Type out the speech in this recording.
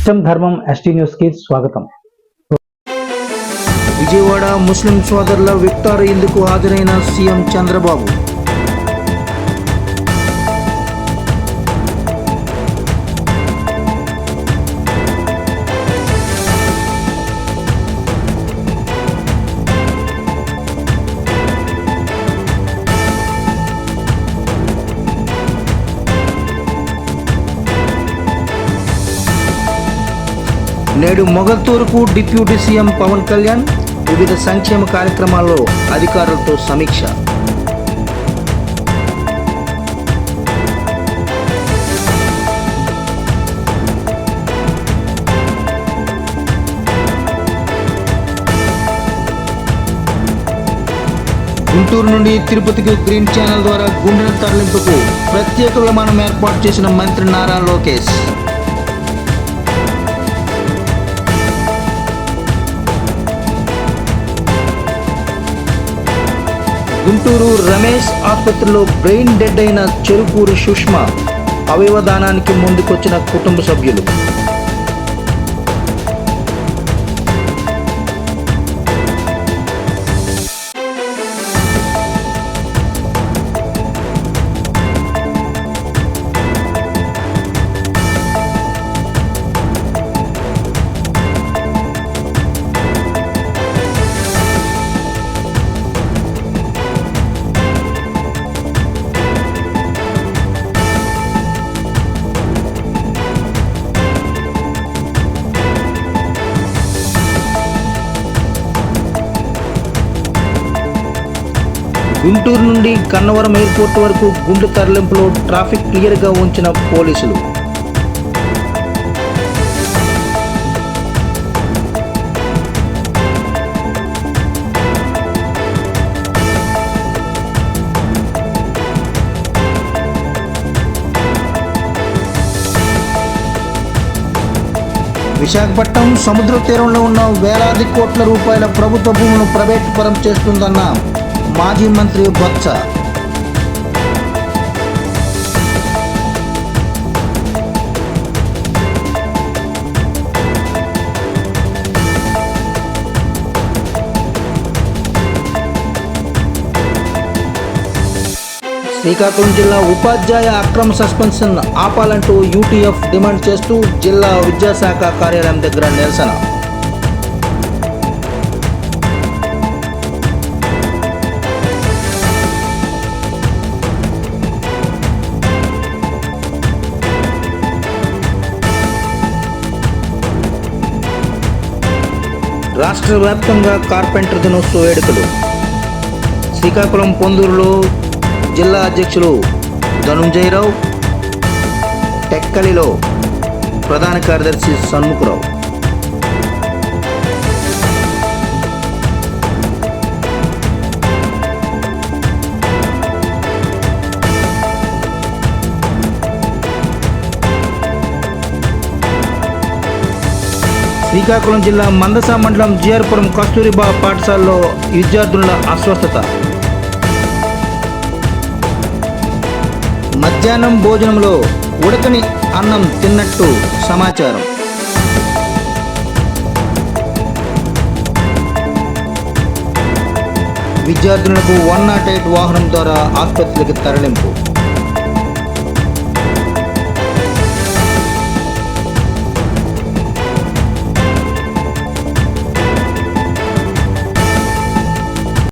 ఇష్టం ధర్మం ST news కి స్వాగతం. విజయవాడ ముస్లిం సోదరుల విక్టార్ ఇందుకు హాజరైన సీఎం చంద్రబాబు. నేడు మొగల్తూరుకు డిప్యూటీ సీఎం పవన్ కళ్యాణ్ వివిధ సంక్షేమ కార్యక్రమాల్లో అధికారులతో సమీక్ష. గుంటూరు నుండి తిరుపతికి గ్రీన్ ఛానల్ ద్వారా గుండెల తరలింపుకు ప్రత్యేక విమానం ఏర్పాటు చేసిన మంత్రి నారా లోకేష్. గుంటూరు రమేష్ ఆసుపత్రిలో బ్రెయిన్ డెడ్ అయిన చెరుకూరు సుష్మా అవయవ దానానికి ముందుకొచ్చిన కుటుంబ సభ్యులు. గుంటూరు నుండి గన్నవరం ఎయిర్పోర్ట్ వరకు గుండె తరలింపులో ట్రాఫిక్ క్లియర్గా ఉంచిన పోలీసులు. విశాఖపట్నం సముద్ర తీరంలో ఉన్న వేలాది కోట్ల రూపాయల ప్రభుత్వ భూములను ప్రైవేట్ పరం చేస్తుందన్న మాజీ మంత్రి బొత్స. శ్రీకాకుళం జిల్లా ఉపాధ్యాయ అక్రమ సస్పెన్షన్ ఆపాలంటూ యూటీఎఫ్ డిమాండ్ చేస్తూ జిల్లా విద్యాశాఖ కార్యాలయం దగ్గర నిరసన. రాష్ట్ర వ్యాప్తంగా కార్పెంటర్ దినోత్సవ వేడుకలు. శ్రీకాకుళం పొందూరులో జిల్లా అధ్యక్షులు ధనుంజయరావు, టెక్కలిలో ప్రధాన కార్యదర్శి సన్ముఖరావు. శ్రీకాకుళం జిల్లా మందస మండలం జిఆర్పురం కస్తూరిబా పాఠశాలలో విద్యార్థుల అస్వస్థత. మధ్యాహ్నం భోజనంలో ఉడకని అన్నం తిన్నట్టు సమాచారం. విద్యార్థులకు 108 వాహనం ద్వారా ఆసుపత్రికి తరలింపు.